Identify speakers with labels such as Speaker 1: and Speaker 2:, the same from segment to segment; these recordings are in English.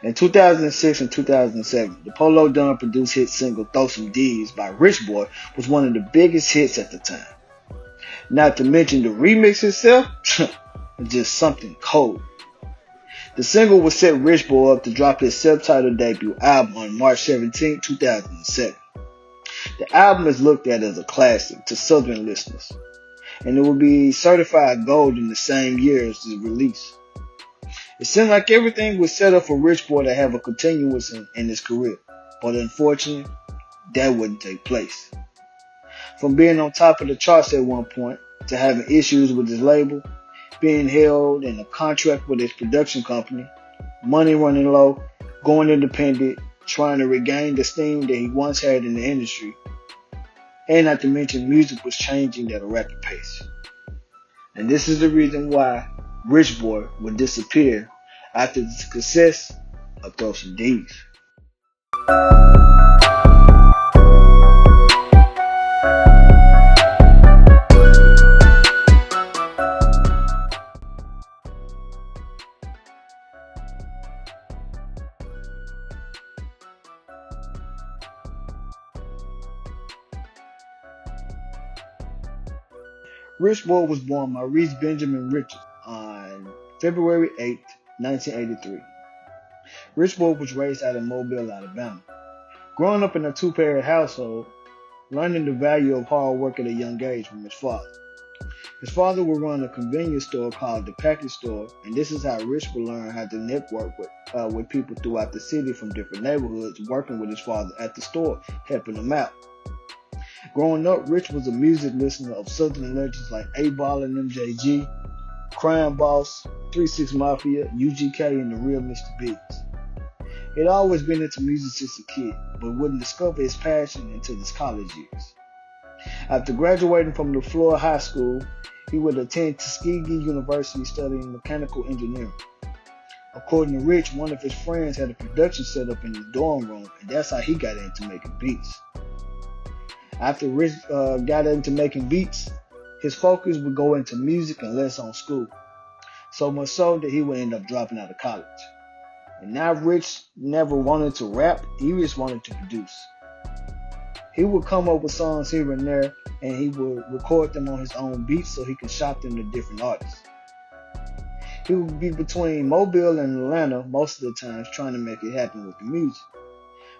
Speaker 1: In 2006 and 2007, the Polo Dunn produced hit single Throw Some D's by Rich Boy was one of the biggest hits at the time. Not to mention the remix itself, just something cold. The single would set Rich Boy up to drop his self-titled debut album on March 17, 2007. The album is looked at as a classic to Southern listeners, and it will be certified gold in the same year as the release. It seemed like everything was set up for Rich Boy to have a continuance in his career, but unfortunately, that wouldn't take place. From being on top of the charts at one point, to having issues with his label, being held in a contract with his production company, money running low, going independent, trying to regain the steam that he once had in the industry, and not to mention music was changing at a rapid pace. And this is the reason why Rich Boy would disappear after the success of Throw Some D's. Rich Boy was born Maurice Benjamin Richards on February 8, 1983. Rich Boy was raised out in Mobile, Alabama. Growing up in a two-parent household, learning the value of hard work at a young age from his father. His father would run a convenience store called the Package Store, and this is how Rich would learn how to network with people throughout the city from different neighborhoods, working with his father at the store, helping them out. Growing up, Rich was a music listener of Southern legends like A-Ball and MJG, Crime Boss, 3-6 Mafia, UGK, and The Real Mr. Biggs. He'd always been into music since a kid, but wouldn't discover his passion until his college years. After graduating from LaFleur High School, he would attend Tuskegee University studying mechanical engineering. According to Rich, one of his friends had a production set up in his dorm room, and that's how he got into making beats. After Rich got into making beats, his focus would go into music and less on school. So much so that he would end up dropping out of college. And now Rich never wanted to rap, he just wanted to produce. He would come up with songs here and there, and he would record them on his own beats so he could shop them to different artists. He would be between Mobile and Atlanta most of the times trying to make it happen with the music.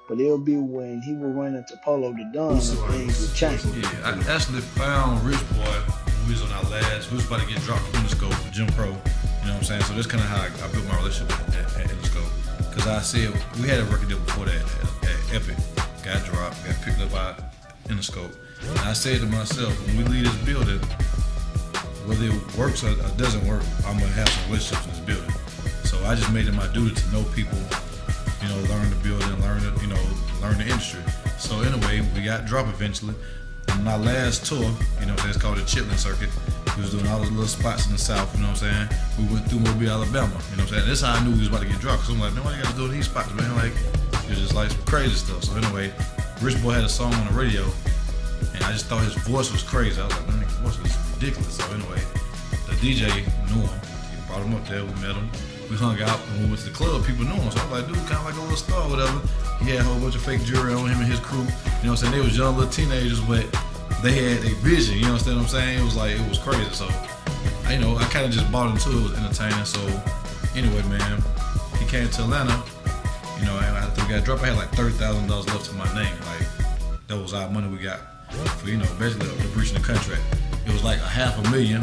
Speaker 1: But it'll be when he would run into Polo the Don and things would change.
Speaker 2: Yeah, I actually found Rich Boy when we was on our last, we was about to get dropped from Interscope, Jim Pro, you know what I'm saying? So that's kind of how I built my relationship at Interscope. Because I said, we had a record deal before that at Epic, got dropped, got picked up by Interscope. And I said to myself, when we leave this building, whether it works or doesn't work, I'm gonna have some relationships in this building. So I just made it my duty to know people, you know, learn the building, learn the industry. So anyway, we got dropped eventually. On my last tour, you know, it's called the Chitlin Circuit. We was doing all those little spots in the South, you know what I'm saying? We went through Mobile, Alabama, you know what I'm saying? That's how I knew we was about to get dropped, because I'm like, man, why you gotta do these spots, man? Like, it was just like some crazy stuff. So anyway, Rich Boy had a song on the radio, and I just thought his voice was crazy. I was like, man, his voice is ridiculous. So anyway, the DJ knew him. He brought him up there, we met him. We hung out, and when we went to the club, people knew him. So I was like, dude, kind of like a little star or whatever. He had a whole bunch of fake jewelry on him and his crew. You know what I'm saying? They was young little teenagers, but they had a vision, you understand what I'm saying? It was like, it was crazy. So, I kind of just bought into it. It was entertaining. So, anyway, man, he came to Atlanta. You know, after we got dropped, I had like $30,000 left to my name. Like, that was our money we got for, you know, basically breaching the contract. It was like $500,000.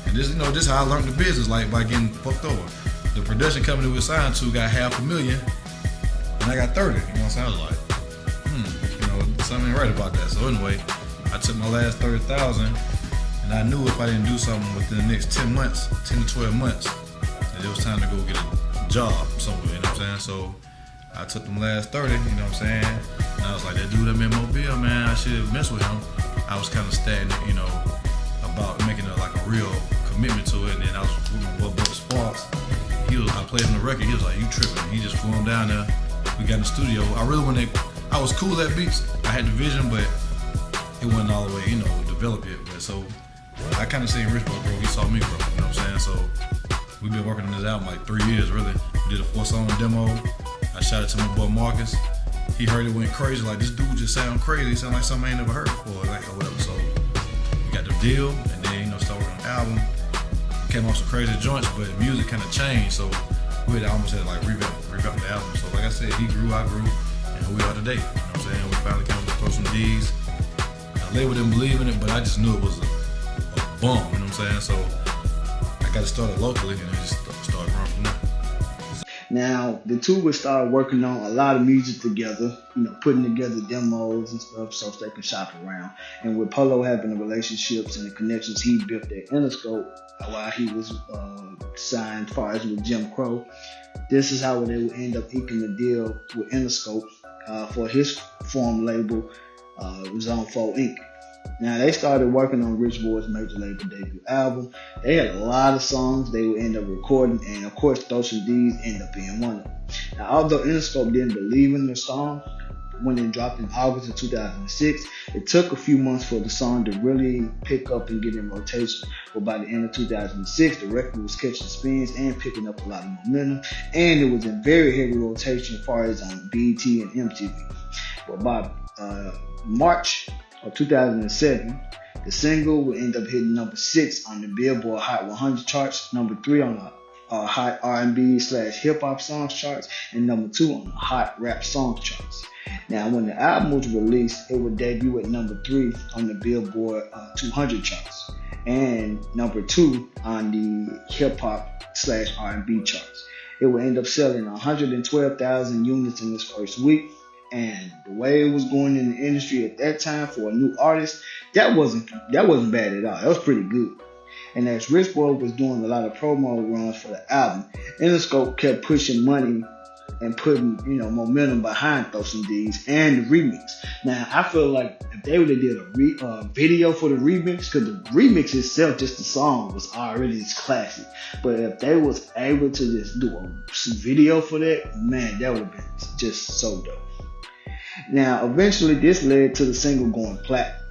Speaker 2: And this, you know, this is how I learned the business, like by getting fucked over. The production company we were signed to got $500,000, and I got 30. You know what I'm saying? I was like, you know, something ain't right about that. So anyway, I took my last 30,000, and I knew if I didn't do something within the next 10 months, 10 to 12 months, that it was time to go get a job somewhere. You know what I'm saying? So I took them last 30. You know what I'm saying? And I was like, that dude that made Mobile, man, I should have messed with him. I was kind of stagnant, you know, about making a real commitment to it. And then I was with my boy Bubba Sparks. I played him the record. He was like, "You tripping?" He just flew him down there. We got in the studio. I was cool at beats. I had the vision, but it wasn't all the way, you know, developed yet. But so I kind of seen Rich Boy grow. He saw me grow. You know what I'm saying? So we've been working on this album like 3 years, really. We did a 4-song demo. I shot it to my boy Marcus. He heard it, went crazy. Like, this dude just sound crazy. He sound like something I ain't never heard before, like, or whatever. So we got the deal, and then, started working on the album. Came off some crazy joints, but music kind of changed. So we had almost had to like revamp the album. So like I said, he grew, I grew, and who we are today. You know what I'm saying? We finally came up with Throw Some D's. The label didn't believe in it, but I just knew it was a bomb. You know what I'm saying? So I got to start it locally, and then just started growing from there.
Speaker 1: Now, the two would start working on a lot of music together, putting together demos and stuff so they can shop around. And with Polo having the relationships and the connections he built at Interscope while he was signed as far as with Jim Crow, this is how they would end up inking the deal with Interscope for his form label, Zone 4 Inc. Now, they started working on Rich Boy's major label debut album. They had a lot of songs they would end up recording, and of course, Throw Some D's ended up being one of them. Now, although Interscope didn't believe in the song when it dropped in August of 2006, it took a few months for the song to really pick up and get in rotation. But by the end of 2006, the record was catching spins and picking up a lot of momentum, and it was in very heavy rotation as far as on BET and MTV. But by March of 2007, the single would end up hitting number 6 on the Billboard Hot 100 charts, number 3 on the Hot R&B/Hip Hop Songs charts, and number 2 on the Hot Rap Songs charts. Now, when the album was released, it would debut at number 3 on the Billboard 200 charts and number 2 on the Hip Hop/R&B charts. It would end up selling 112,000 units in its first week. And the way it was going in the industry at that time for a new artist, that wasn't bad at all. That was pretty good. And as Rich Boy was doing a lot of promo runs for the album, Interscope kept pushing money and putting momentum behind Throw Some D's and the remix. Now, I feel like if they would have did a video for the remix, because the remix itself, just the song, was already classic. But if they was able to just do a video for that, man, that would have been just so dope. Now, eventually, this led to the single going platinum.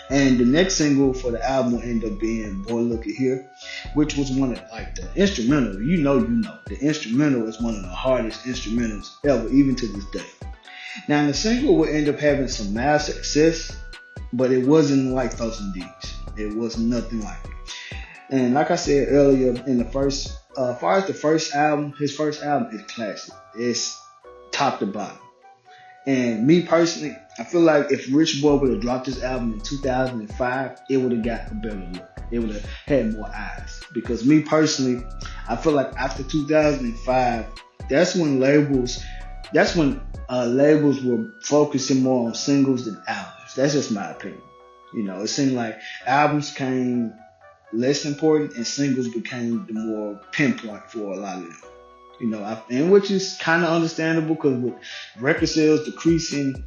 Speaker 1: And the next single for the album ended up being Boy Look At Here, which was one of, the instrumental. The instrumental is one of the hardest instrumentals ever, even to this day. Now, the single would end up having some mass success, but it wasn't like Throw Some D's. It was nothing like it. And like I said earlier, as far as the first album, his first album is classic. It's top to bottom. And me personally, I feel like if Rich Boy would have dropped this album in 2005, it would have got a better look. It would have had more eyes. Because me personally, I feel like after 2005, that's when labels were focusing more on singles than albums. That's just my opinion. It seemed like albums became less important and singles became the more pinpoint for a lot of them. And which is kind of understandable because with record sales decreasing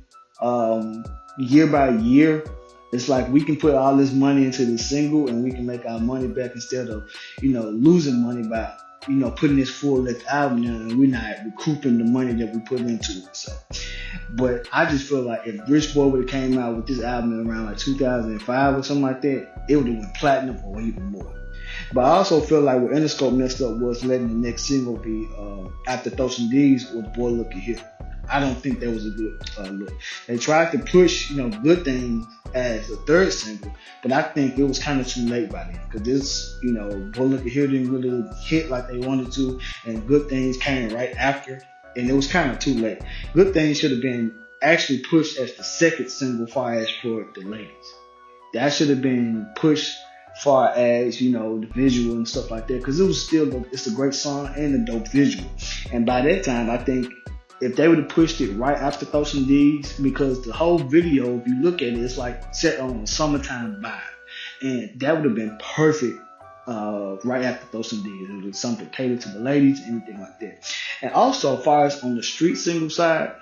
Speaker 1: year by year, it's like we can put all this money into the single and we can make our money back instead of, losing money by, putting this full-length album in and we're not recouping the money that we put into it. So, but I just feel like if Rich Boy would have came out with this album around like 2005 or something like that, it would have went platinum or even more. But I also feel like what Interscope messed up was letting the next single be after Throw Some D's was Boy Look At Here. I don't think that was a good look. They tried to push, Good Things as a third single, but I think it was kind of too late by then because this, Boy Look At Here didn't really hit like they wanted to, and Good Things came right after, and it was kind of too late. Good Things should have been actually pushed as the second single far as for the ladies. That should have been pushed far as, the visual and stuff like that, because it was it's a great song and a dope visual. And by that time, I think if they would have pushed it right after Throw Some D's, because the whole video, if you look at it, it's like set on a summertime vibe, and that would have been perfect right after Throw Some D's. It was something catered to the ladies, anything like that. And also, as far as on the street single side,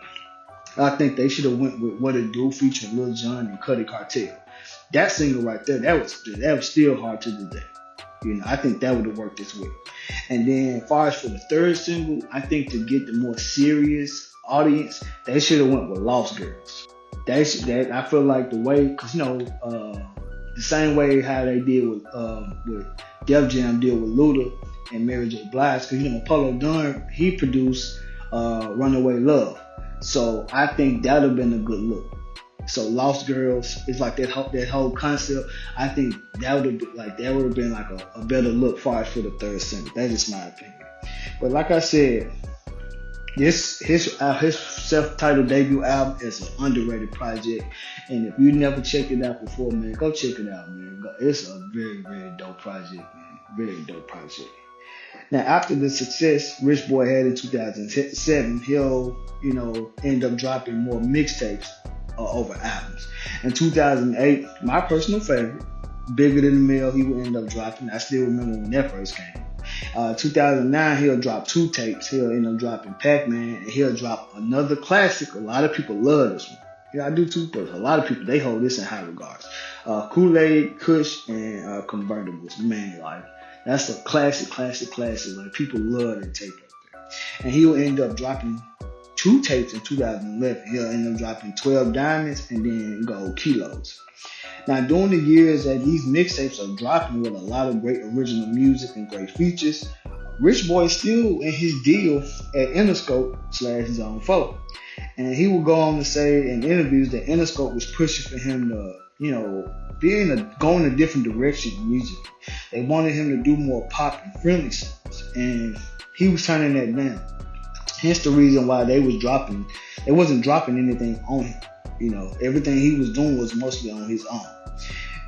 Speaker 1: I think they should have went with What It Do featuring Lil Jon and Cudi Cartel. That single right there, that was still hard to this day. I think that would have worked as well. And then as far as for the third single, I think to get the more serious audience, they should have went with Lost Girls. I feel like the way, because the same way how they did with Def Jam did with Luda and Mary J. Blige, because Polo Dunn, he produced Runaway Love, so I think that would have been a good look. So Lost Girls is like that whole concept. I think that would have been like a better look far as for the third single. That's just my opinion. But like I said, his self-titled debut album is an underrated project, and if you never checked it out before, man, go check it out, man. It's a very, very dope project, man. Very dope project. Now, after the success Rich Boy had in 2007, he'll end up dropping more mixtapes over albums. In 2008, my personal favorite, Bigger Than the Mill, he would end up dropping. I still remember when that first came. 2009, he'll drop 2 tapes. He'll end up dropping Pac-Man, and he'll drop another classic. A lot of people love this one. Yeah, I do too, but a lot of people, they hold this in high regards. Kool-Aid, Kush, and Convertibles. Man, like, that's a classic. Like, people love that tape right there. And he will end up dropping 2 tapes in 2011. He'll end up dropping 12 Diamonds and then Gold Kilos. Now, during the years that these mixtapes are dropping with a lot of great original music and great features, Rich Boy is still in his deal at Interscope/Zone 4. And he will go on to say in interviews that Interscope was pushing for him to, go in a different direction in music. They wanted him to do more pop and friendly songs, and he was turning that down. Hence the reason why they wasn't dropping anything on him. Everything he was doing was mostly on his own.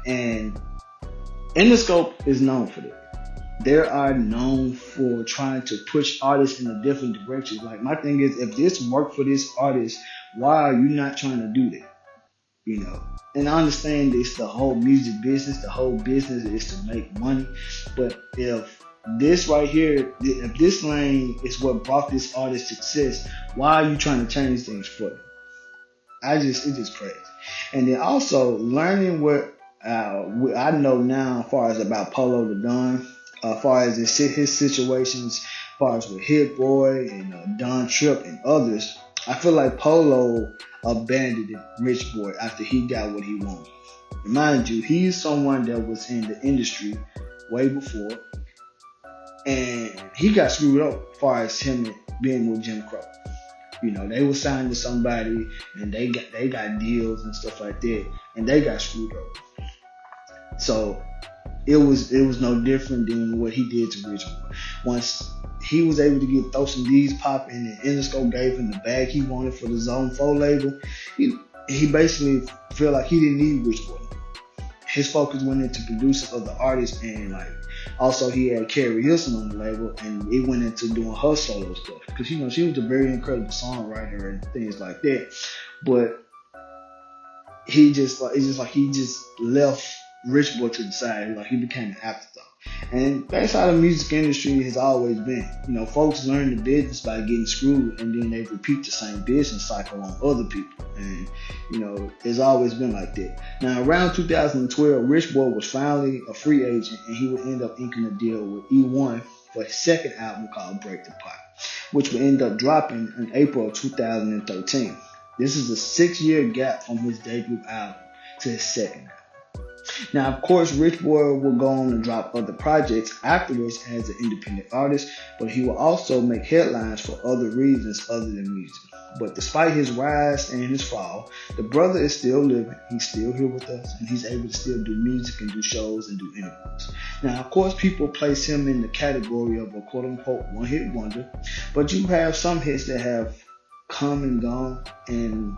Speaker 1: And Interscope is known for that. They are known for trying to push artists in a different direction. Like, my thing is, if this worked for this artist, why are you not trying to do that? And I understand it's the whole music business. The whole business is to make money. But if this right here, if this lane is what brought this artist success, why are you trying to change things for them? It's just crazy. And then also learning what I know now as far as about Polo the Don, as far as his situations, as far as with Hit Boy and Don Tripp and others, I feel like Polo abandoned Rich Boy after he got what he wanted. And mind you, he's someone that was in the industry way before, and he got screwed up as far as him being with Jim Crow. They were signed to somebody, and they got deals and stuff like that, and they got screwed up. So it was no different than what he did to Rich Boy. Once he was able to throw some D's popping, and Interscope gave him the bag he wanted for the Zone 4 label, he basically felt like he didn't need Rich Boy. His focus went into producing other artists, and also he had Carrie Hilson on the label, and it went into doing her solo stuff, because she was a very incredible songwriter and things like that. But he just left Rich Boy to the side. Like, he became an afterthought. And that's how the music industry has always been. Folks learn the business by getting screwed, and then they repeat the same business cycle on other people. And, it's always been like that. Now, around 2012, Rich Boy was finally a free agent, and he would end up inking a deal with E1 for his second album called Break the Pot, which would end up dropping in April of 2013. This is a 6-year gap from his debut album to his second album. Now, of course, Rich Boy will go on to drop other projects afterwards as an independent artist, but he will also make headlines for other reasons other than music. But despite his rise and his fall, the brother is still living. He's still here with us, and he's able to still do music and do shows and do interviews. Now, of course, people place him in the category of a quote-unquote one-hit wonder, but you have some hits that have come and gone, and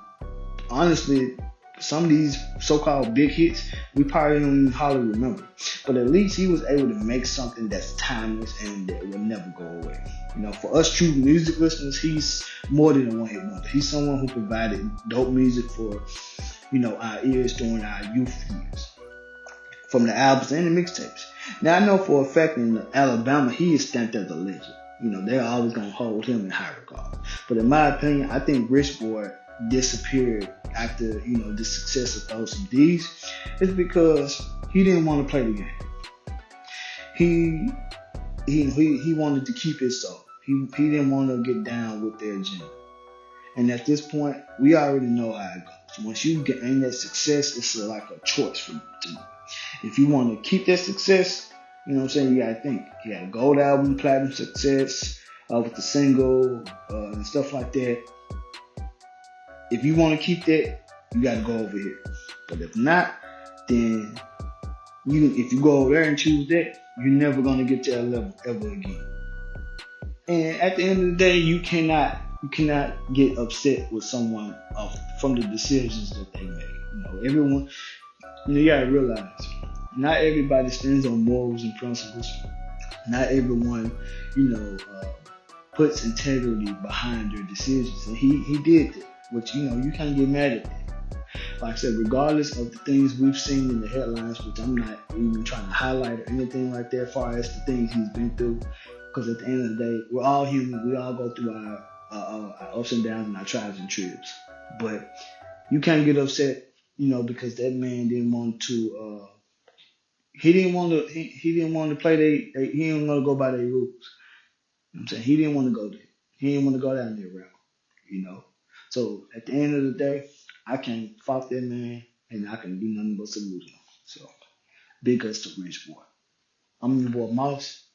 Speaker 1: honestly, some of these so-called big hits, we probably don't even hardly remember. But at least he was able to make something that's timeless and that will never go away. For us true music listeners, he's more than a one-hit wonder. He's someone who provided dope music for, our ears during our youth years, from the albums and the mixtapes. Now, I know for a fact in Alabama, he is stamped as a legend. They're always going to hold him in high regard. But in my opinion, I think Rich Boy disappeared after the success of Throw Some D's is because he didn't want to play the game. He wanted to keep his soul. He didn't want to get down with their agenda. And at this point, we already know how it goes. Once you gain that success, it's like a choice for you to If you want to keep that success, you know what I'm saying, you gotta think. You got a gold album, platinum success, with the single, and stuff like that. If you want to keep that, you gotta go over here. But if not, then if you go over there and choose that, you're never gonna get to that level ever again. And at the end of the day, you cannot get upset with someone from the decisions that they make. Everyone, you gotta realize, not everybody stands on morals and principles. Not everyone, puts integrity behind their decisions, and he did that. Which you can't get mad at that. Like I said, regardless of the things we've seen in the headlines, which I'm not even trying to highlight or anything like that, as far as the things he's been through, because at the end of the day, we're all human. We all go through our ups and downs and our trials and tribs. But you can't get upset, because that man didn't want to. He didn't want to. He didn't want to play. He didn't want to go by their rules. You know what I'm saying, he didn't want to go there. He didn't want to go down their route. So at the end of the day, I can't fault that man, and I can do nothing but salute him. So big ups to Rich Boy. I'm your boy Mouse.